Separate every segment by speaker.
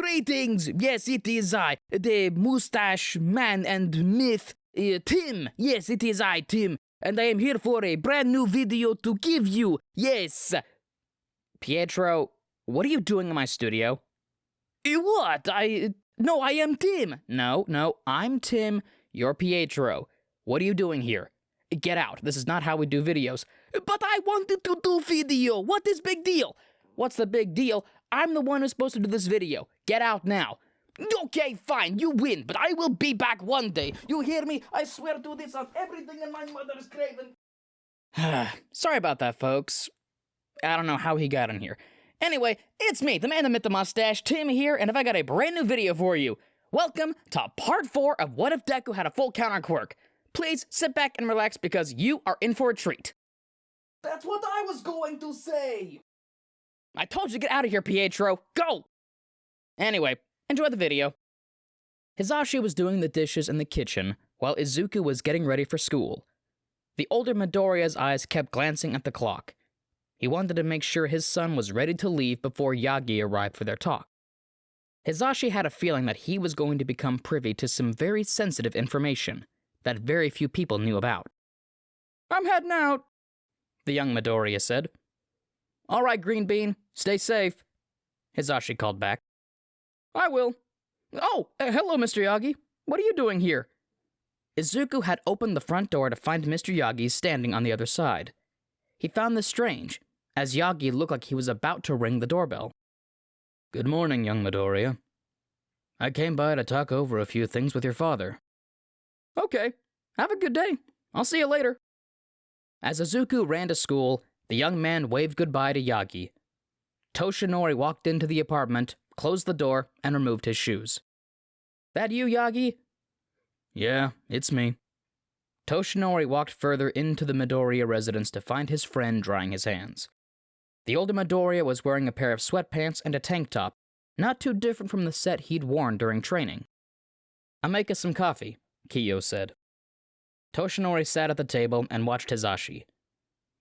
Speaker 1: Greetings! Yes, it is I, the mustache man and myth, Tim. Yes, it is I, Tim. And I am here for a brand new video to give you. Yes! Pietro, what are you doing in my studio? What? No, I am Tim. No, I'm Tim. You're Pietro. What are you doing here? Get out. This is not how we do videos. But I wanted to do video. What is big deal? What's the big deal? I'm the one who's supposed to do this video. Get out now. Okay, fine. You win. But I will be back one day. You hear me? I swear to this on everything in my mother's craven. Sorry about that, folks. I don't know how he got in here. Anyway, it's me, the man, the myth, the mustache, Tim here, and I got a brand new video for you. Welcome to part 4 of What If Deku Had a Full Count on Quirk. Please sit back and relax because you are in for a treat. That's what I was going to say. I told you to get out of here, Pietro. Go! Anyway, enjoy the video. Hizashi was doing the dishes in the kitchen while Izuku was getting ready for school. The older Midoriya's eyes kept glancing at the clock. He wanted to make sure his son was ready to leave before Yagi arrived for their talk. Hizashi had a feeling that he was going to become privy to some very sensitive information that very few people knew about. I'm heading out, the young Midoriya said. All right, Green Bean, stay safe, Hizashi called back. I will. Oh, hello, Mr. Yagi. What are you doing here? Izuku had opened the front door to find Mr. Yagi standing on the other side. He found this strange, as Yagi looked like he was about to ring the doorbell. Good morning, young Midoriya. I came by to talk over a few things with your father. Okay, have a good day. I'll see you later. As Izuku ran to school, the young man waved goodbye to Yagi. Toshinori walked into the apartment, closed the door, and removed his shoes. That you, Yagi? Yeah, it's me. Toshinori walked further into the Midoriya residence to find his friend drying his hands. The older Midoriya was wearing a pair of sweatpants and a tank top, not too different from the set he'd worn during training. I'll make us some coffee, Kiyo said. Toshinori sat at the table and watched Hizashi.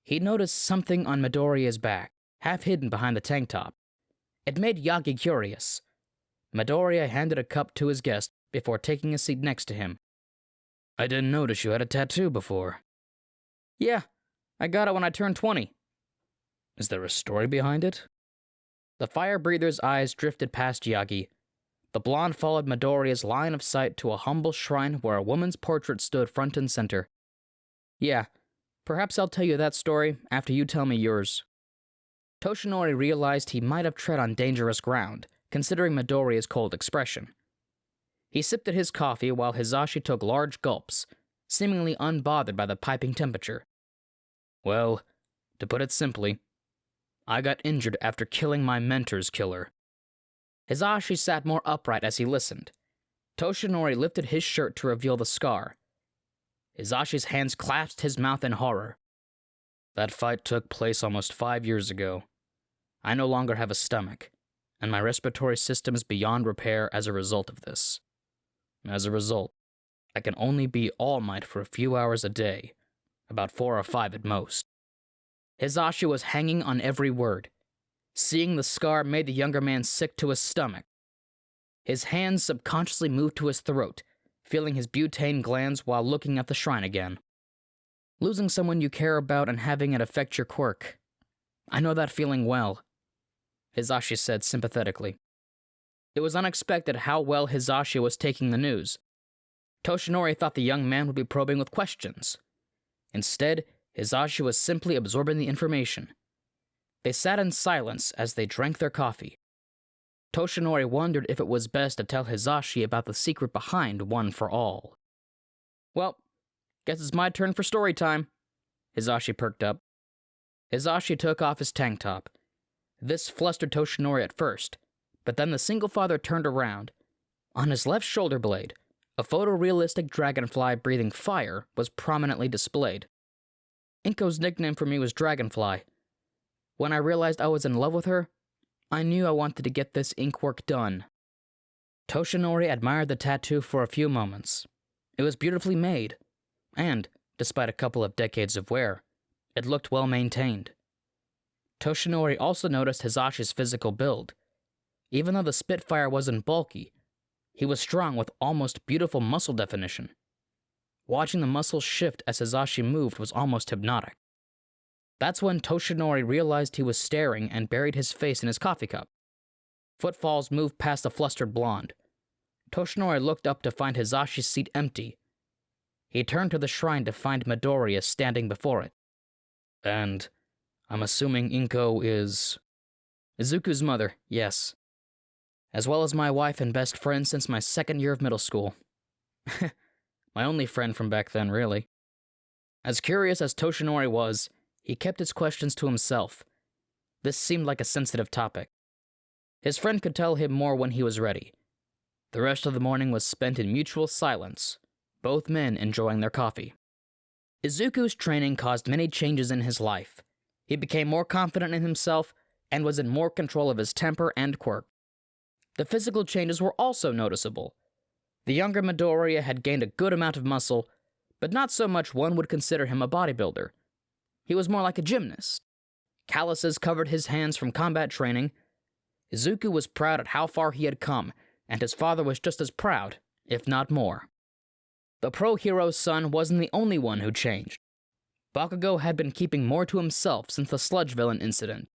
Speaker 1: He noticed something on Midoriya's back, half hidden behind the tank top. It made Yagi curious. Midoriya handed a cup to his guest before taking a seat next to him. I didn't notice you had a tattoo before. Yeah, I got it when I turned 20. Is there a story behind it? The fire breather's eyes drifted past Yagi. The blonde followed Midoriya's line of sight to a humble shrine where a woman's portrait stood front and center. Yeah, perhaps I'll tell you that story after you tell me yours. Toshinori realized he might have tread on dangerous ground, considering Midoriya's cold expression. He sipped at his coffee while Hizashi took large gulps, seemingly unbothered by the piping temperature. Well, to put it simply, I got injured after killing my mentor's killer. Hizashi sat more upright as he listened. Toshinori lifted his shirt to reveal the scar. Hizashi's hands clasped his mouth in horror. That fight took place almost 5 years ago. I no longer have a stomach, and my respiratory system is beyond repair as a result of this. As a result, I can only be All Might for a few hours a day, about 4 or 5 at most. Hizashi was hanging on every word. Seeing the scar made the younger man sick to his stomach. His hands subconsciously moved to his throat, feeling his butane glands while looking at the shrine again. Losing someone you care about and having it affect your quirk. I know that feeling well, Hizashi said sympathetically. It was unexpected how well Hizashi was taking the news. Toshinori thought the young man would be probing with questions. Instead, Hizashi was simply absorbing the information. They sat in silence as they drank their coffee. Toshinori wondered if it was best to tell Hizashi about the secret behind One for All. Well, guess it's my turn for story time. Hizashi perked up. Hizashi took off his tank top. This flustered Toshinori at first, but then the single father turned around. On his left shoulder blade, a photorealistic dragonfly breathing fire was prominently displayed. Inko's nickname for me was Dragonfly. When I realized I was in love with her, I knew I wanted to get this ink work done. Toshinori admired the tattoo for a few moments. It was beautifully made, and, despite a couple of decades of wear, it looked well maintained. Toshinori also noticed Hizashi's physical build. Even though the Spitfire wasn't bulky, he was strong with almost beautiful muscle definition. Watching the muscles shift as Hizashi moved was almost hypnotic. That's when Toshinori realized he was staring and buried his face in his coffee cup. Footfalls moved past the flustered blonde. Toshinori looked up to find Hizashi's seat empty. He turned to the shrine to find Midoriya standing before it. And I'm assuming Inko is... Izuku's mother, yes. As well as my wife and best friend since my second year of middle school. My only friend from back then, really. As curious as Toshinori was, he kept his questions to himself. This seemed like a sensitive topic. His friend could tell him more when he was ready. The rest of the morning was spent in mutual silence, both men enjoying their coffee. Izuku's training caused many changes in his life. He became more confident in himself and was in more control of his temper and quirk. The physical changes were also noticeable. The younger Midoriya had gained a good amount of muscle, but not so much one would consider him a bodybuilder. He was more like a gymnast. Calluses covered his hands from combat training. Izuku was proud at how far he had come, and his father was just as proud, if not more. The pro-hero's son wasn't the only one who changed. Bakugo had been keeping more to himself since the sludge villain incident.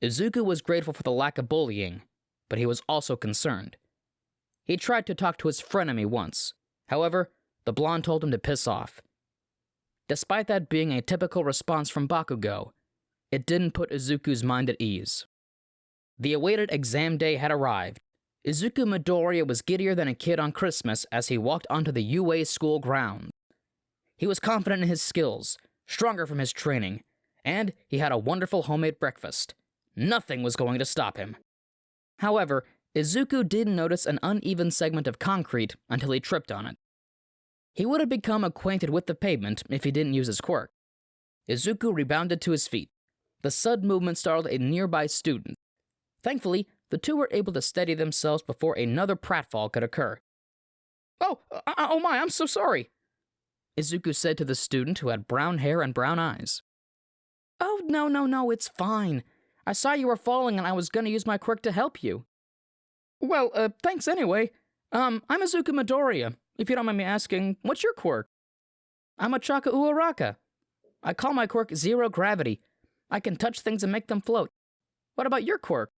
Speaker 1: Izuku was grateful for the lack of bullying, but he was also concerned. He tried to talk to his frenemy once. However, the blonde told him to piss off. Despite that being a typical response from Bakugo, it didn't put Izuku's mind at ease. The awaited exam day had arrived. Izuku Midoriya was giddier than a kid on Christmas as he walked onto the UA school grounds. He was confident in his skills, stronger from his training, and he had a wonderful homemade breakfast. Nothing was going to stop him. However, Izuku didn't notice an uneven segment of concrete until he tripped on it. He would have become acquainted with the pavement if he didn't use his quirk. Izuku rebounded to his feet. The sudden movement startled a nearby student. Thankfully, the two were able to steady themselves before another pratfall could occur. Oh my, I'm so sorry, Izuku said to the student who had brown hair and brown eyes. Oh, no, it's fine. I saw you were falling and I was gonna use my quirk to help you. Well, thanks anyway. I'm Izuku Midoriya. If you don't mind me asking, what's your quirk? I'm a Chaka Uaraka. I call my quirk Zero Gravity. I can touch things and make them float. What about your quirk?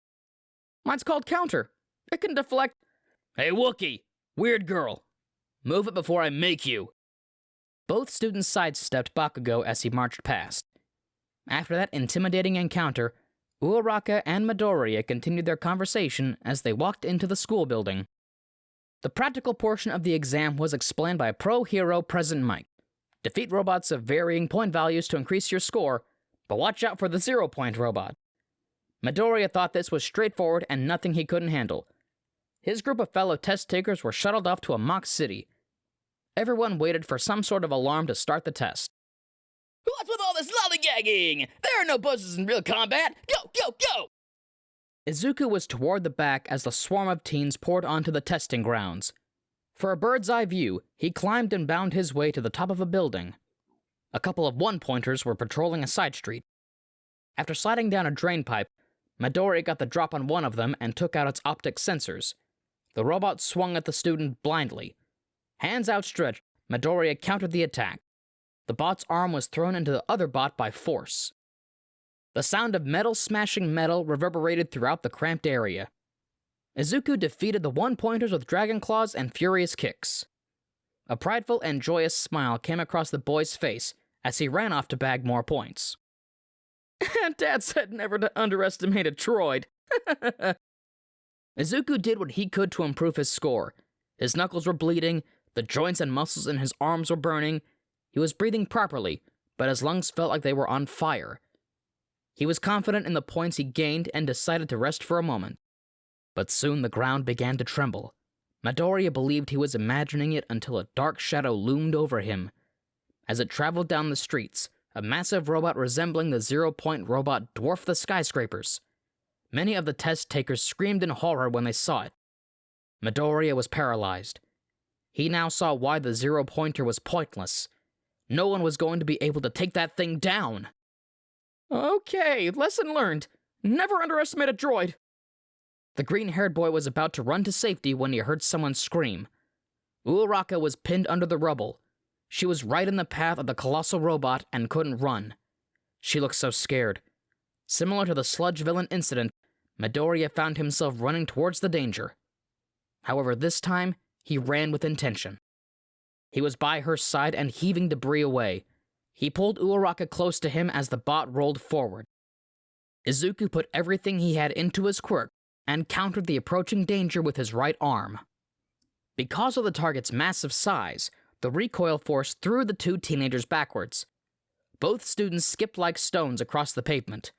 Speaker 1: Mine's called Counter. It can deflect... Hey, Wookie! Weird girl! Move it before I make you! Both students sidestepped Bakugo as he marched past. After that intimidating encounter, Uaraka and Midoriya continued their conversation as they walked into the school building. The practical portion of the exam was explained by pro-hero President Mike. Defeat robots of varying point values to increase your score, but watch out for the 0-point robot. Midoriya thought this was straightforward and nothing he couldn't handle. His group of fellow test takers were shuttled off to a city. Everyone waited for some sort of alarm to start the test. What's with all this lollygagging? There are no buzzers in real combat! Go! Izuku was toward the back as the swarm of teens poured onto the testing grounds. For a bird's-eye view, he climbed and bound his way to the top of a building. A couple of one-pointers were patrolling a side street. After sliding down a drain pipe, Midoriya got the drop on one of them and took out its optic sensors. The robot swung at the student blindly. Hands outstretched, Midoriya countered the attack. The bot's arm was thrown into the other bot by force. The sound of metal smashing metal reverberated throughout the cramped area. Izuku defeated the one-pointers with dragon claws and furious kicks. A prideful and joyous smile came across the boy's face as he ran off to bag more points. Dad said never to underestimate a droid. Izuku did what he could to improve his score. His knuckles were bleeding, the joints and muscles in his arms were burning. He was breathing properly, but his lungs felt like they were on fire. He was confident in the points he gained and decided to rest for a moment. But soon the ground began to tremble. Midoriya believed he was imagining it until a dark shadow loomed over him. As it traveled down the streets, a massive robot resembling the 0-point robot dwarfed the skyscrapers. Many of the test takers screamed in horror when they saw it. Midoriya was paralyzed. He now saw why the 0-pointer was pointless. No one was going to be able to take that thing down. Okay, lesson learned. Never underestimate a droid. The green-haired boy was about to run to safety when he heard someone scream. Uraraka was pinned under the rubble. She was right in the path of the colossal robot and couldn't run. She looked so scared. Similar to the sludge villain incident, Midoriya found himself running towards the danger. However, this time, he ran with intention. He was by her side and heaving debris away. He pulled Uraraka close to him as the bot rolled forward. Izuku put everything he had into his quirk and countered the approaching danger with his right arm. Because of the target's massive size, the recoil force threw the two teenagers backwards. Both students skipped like stones across the pavement.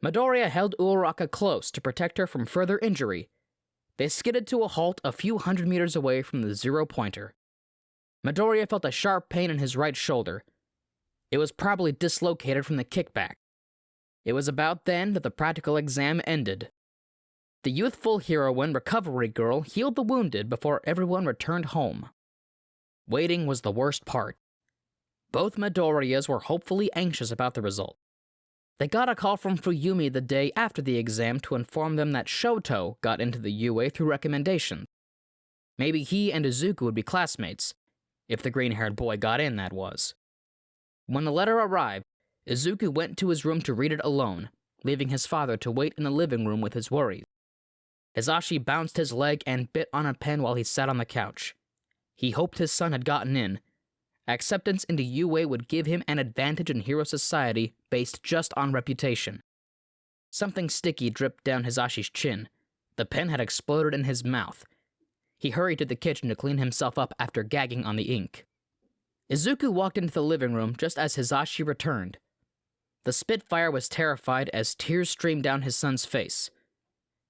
Speaker 1: Midoriya held Uraraka close to protect her from further injury. They skidded to a halt a few hundred meters away from the zero-pointer. Midoriya felt a sharp pain in his right shoulder. It was probably dislocated from the kickback. It was about then that the practical exam ended. The youthful heroine recovery girl healed the wounded before everyone returned home. Waiting was the worst part. Both Midoriyas were hopefully anxious about the result. They got a call from Fuyumi the day after the exam to inform them that Shoto got into the UA through recommendation. Maybe he and Izuku would be classmates. If the green-haired boy got in, that was. When the letter arrived, Izuku went to his room to read it alone, leaving his father to wait in the living room with his worries. Hizashi bounced his leg and bit on a pen while he sat on the couch. He hoped his son had gotten in. Acceptance into UA would give him an advantage in hero society based just on reputation. Something sticky dripped down Hizashi's chin. The pen had exploded in his mouth. He hurried to the kitchen to clean himself up after gagging on the ink. Izuku walked into the living room just as Hizashi returned. The Spitfire was terrified as tears streamed down his son's face.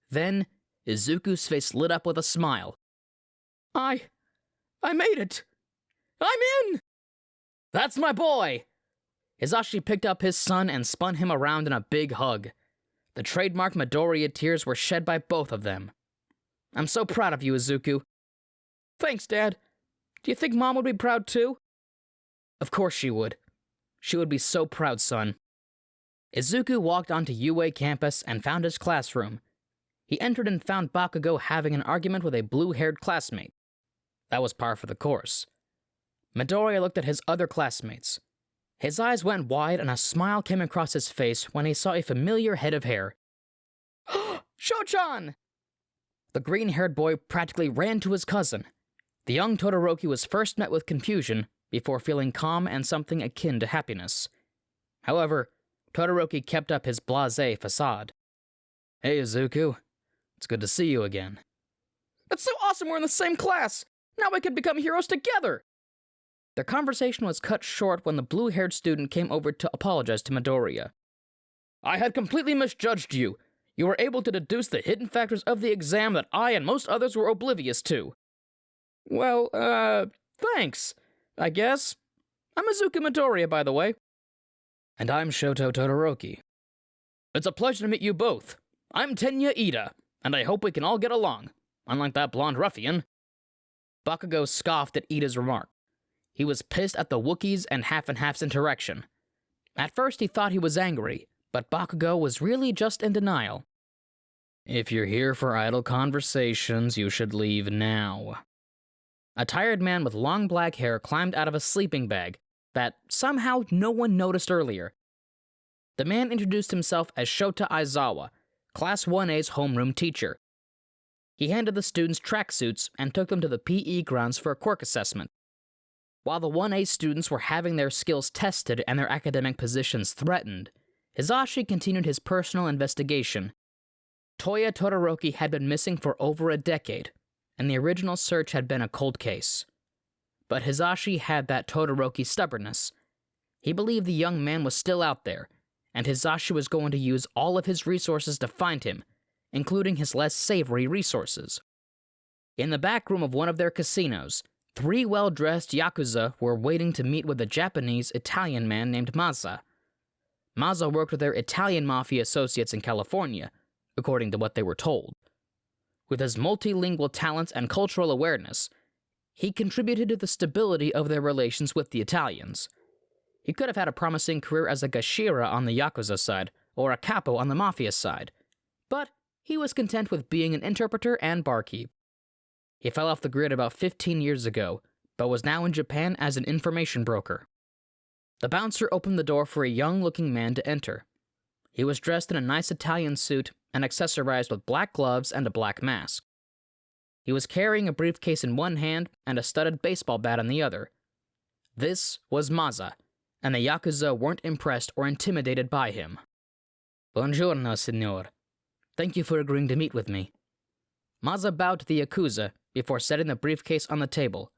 Speaker 1: Then, Izuku's face lit up with a smile. I made it! I'm in! That's my boy! Hizashi picked up his son and spun him around in a big hug. The trademark Midoriya tears were shed by both of them. I'm so proud of you, Izuku. Thanks, Dad. Do you think Mom would be proud too? Of course she would. She would be so proud, son. Izuku walked onto UA campus and found his classroom. He entered and found Bakugo having an argument with a blue-haired classmate. That was par for the course. Midoriya looked at his other classmates. His eyes went wide and a smile came across his face when he saw a familiar head of hair. Sho-chan! The green-haired boy practically ran to his cousin. The young Todoroki was first met with confusion before feeling calm and something akin to happiness. However, Todoroki kept up his blasé facade. Hey, Izuku. It's good to see you again. It's so awesome we're in the same class! Now we can become heroes together! Their conversation was cut short when the blue-haired student came over to apologize to Midoriya. I had completely misjudged you. You were able to deduce the hidden factors of the exam that I and most others were oblivious to. Well, thanks, I guess. I'm Izuku Midoriya, by the way. And I'm Shoto Todoroki. It's a pleasure to meet you both. I'm Tenya Ida, and I hope we can all get along, unlike that blonde ruffian. Bakugo scoffed at Ida's remark. He was pissed at the Wookiees and Half-and-Half's interaction. At first he thought he was angry, but Bakugo was really just in denial. If you're here for idle conversations, you should leave now. A tired man with long black hair climbed out of a sleeping bag that somehow no one noticed earlier. The man introduced himself as Shota Aizawa, Class 1A's homeroom teacher. He handed the students tracksuits and took them to the PE grounds for a quirk assessment. While the 1A students were having their skills tested and their academic positions threatened, Hizashi continued his personal investigation. Toya Todoroki had been missing for over a decade, and the original search had been a cold case. But Hizashi had that Todoroki stubbornness. He believed the young man was still out there, and Hizashi was going to use all of his resources to find him, including his less savory resources. In the back room of one of their casinos, 3 well-dressed Yakuza were waiting to meet with a Japanese-Italian man named Maza. Maza worked with their Italian mafia associates in California, according to what they were told. With his multilingual talents and cultural awareness, he contributed to the stability of their relations with the Italians. He could have had a promising career as a Gashira on the Yakuza side, or a capo on the Mafia side. But He was content with being an interpreter and barkeep. He fell off the grid about 15 years ago, but was now in Japan as an information broker. The bouncer opened the door for a young-looking man to enter. He was dressed in a nice Italian suit and accessorized with black gloves and a black mask. He was carrying a briefcase in one hand and a studded baseball bat in the other. This was Maza, and the Yakuza weren't impressed or intimidated by him. "Buongiorno, signor. Thank you for agreeing to meet with me." Maza bowed to the Yakuza before setting the briefcase on the table.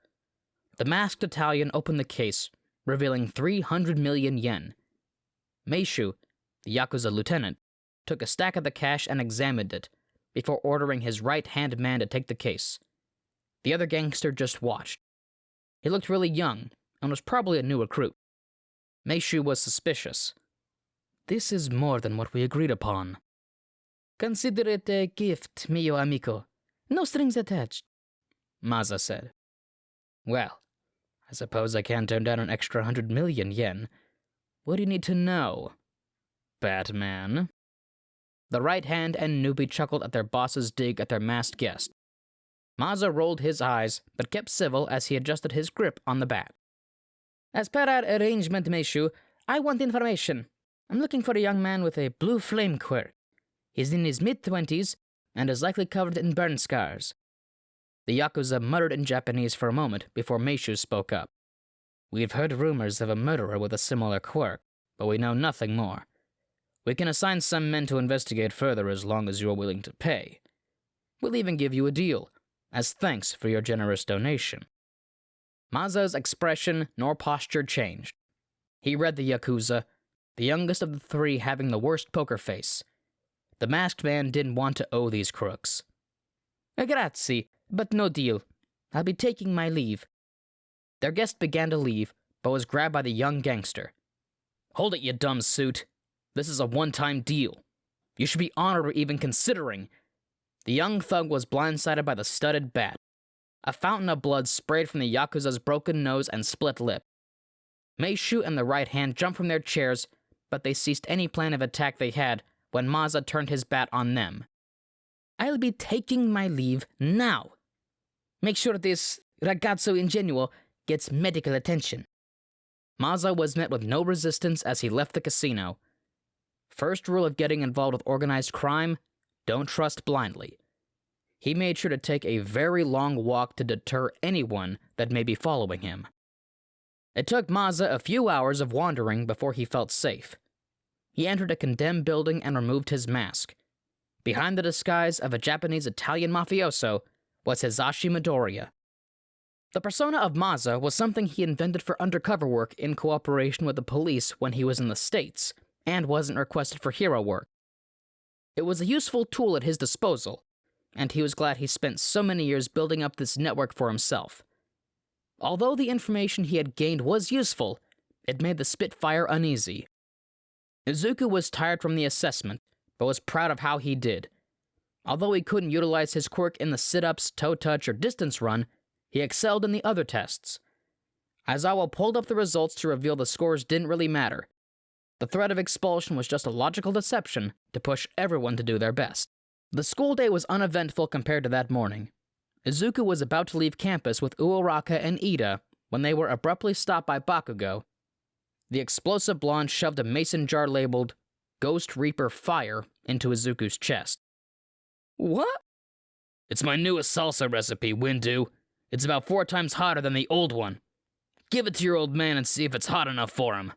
Speaker 1: The masked Italian opened the case, revealing 300 million yen. Meishu, the Yakuza lieutenant, took a stack of the cash and examined it, before ordering his right-hand man to take the case. The other gangster just watched. He looked really young, and was probably a new recruit. Meishu was suspicious. "This is more than what we agreed upon." "Consider it a gift, mio amico. No strings attached," Maza said. "Well, I suppose I can't turn down an extra 100 million yen. What do you need to know, Batman?" The right hand and newbie chuckled at their boss's dig at their masked guest. Maza rolled his eyes, but kept civil as he adjusted his grip on the bat. "As per our arrangement, Meishu, I want information. I'm looking for a young man with a blue flame quirk. He's in his mid-20s, and is likely covered in burn scars." The Yakuza muttered in Japanese for a moment before Meishu spoke up. "We've heard rumors of a murderer with a similar quirk, but we know nothing more. We can assign some men to investigate further as long as you're willing to pay. We'll even give you a deal, as thanks for your generous donation." Maza's expression nor posture changed. He read the Yakuza, the youngest of the three having the worst poker face. The masked man didn't want to owe these crooks. "Grazie, but no deal. I'll be taking my leave." Their guest began to leave, but was grabbed by the young gangster. "Hold it, you dumb suit. This is a one-time deal. You should be honored for even considering." The young thug was blindsided by the studded bat. A fountain of blood sprayed from the Yakuza's broken nose and split lip. Meishu and the right hand jumped from their chairs, but they ceased any plan of attack they had when Maza turned his bat on them. "I'll be taking my leave now. Make sure this ragazzo ingenuo gets medical attention." Maza was met with no resistance as he left the casino. First rule of getting involved with organized crime: don't trust blindly. He made sure to take a very long walk to deter anyone that may be following him. It took Maza a few hours of wandering before he felt safe. He entered a condemned building and removed his mask. Behind the disguise of a Japanese-Italian mafioso was Hizashi Midoriya. The persona of Maza was something he invented for undercover work in cooperation with the police when he was in the States, and wasn't requested for hero work. It was a useful tool at his disposal, and he was glad he spent so many years building up this network for himself. Although the information he had gained was useful, it made the Spitfire uneasy. Izuku was tired from the assessment, but was proud of how he did. Although he couldn't utilize his quirk in the sit-ups, toe touch, or distance run, he excelled in the other tests. Aizawa pulled up the results to reveal the scores didn't really matter. The threat of expulsion was just a logical deception to push everyone to do their best. The school day was uneventful compared to that morning. Izuku was about to leave campus with Uoraka and Ida when they were abruptly stopped by Bakugo. The explosive blonde shoved a mason jar labeled Ghost Reaper Fire into Izuku's chest. "What?" "It's my newest salsa recipe, Windu. It's about 4 times hotter than the old one. Give it to your old man and see if it's hot enough for him."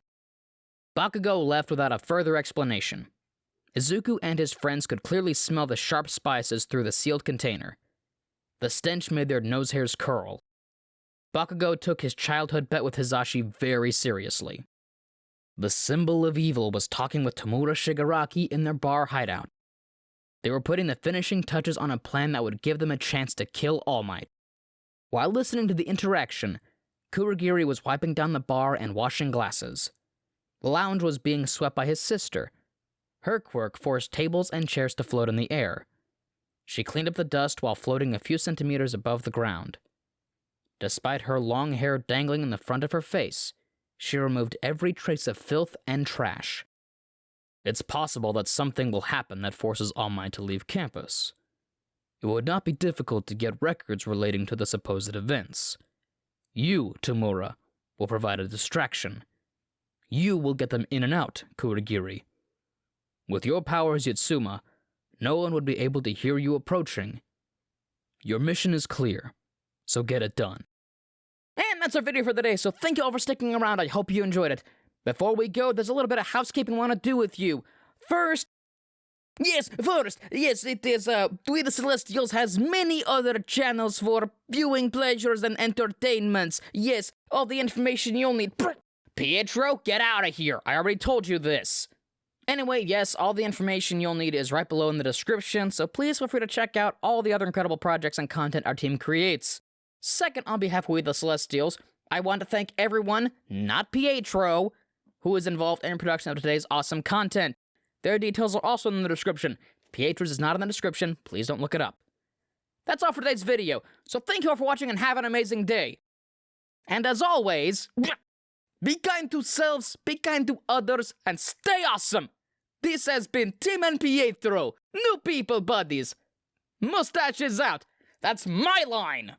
Speaker 1: Bakugo left without a further explanation. Izuku and his friends could clearly smell the sharp spices through the sealed container. The stench made their nose hairs curl. Bakugo took his childhood bet with Hizashi very seriously. The symbol of evil was talking with Tamura Shigaraki in their bar hideout. They were putting the finishing touches on a plan that would give them a chance to kill All Might. While listening to the interaction, Kurogiri was wiping down the bar and washing glasses. The lounge was being swept by his sister. Her quirk forced tables and chairs to float in the air. She cleaned up the dust while floating a few centimeters above the ground. Despite her long hair dangling in the front of her face, she removed every trace of filth and trash. It's possible that something will happen that forces All Might to leave campus. It would not be difficult to get records relating to the supposed events. You, Tamura, will provide a distraction. You will get them in and out, Kurogiri. With your powers, Yatsuma, no one would be able to hear you approaching. Your mission is clear, so get it done. And that's our video for the day, so thank you all for sticking around. I hope you enjoyed it. Before we go, there's a little bit of housekeeping I want to do with you. First, it is, We the Celestials has many other channels for viewing pleasures and entertainments. Yes, all the information you'll need. Pietro, get out of here. I already told you this. Anyway, yes, all the information you'll need is right below in the description, so please feel free to check out all the other incredible projects and content our team creates. Second, on behalf of We the Celestials, I want to thank everyone, not Pietro, who is involved in production of today's awesome content. Their details are also in the description. Pietro's is not in the description. Please don't look it up. That's all for today's video, so thank you all for watching and have an amazing day. And as always, be kind to selves, be kind to others, and stay awesome! This has been Tim and Pietro, new people buddies. Mustache is out. That's my line!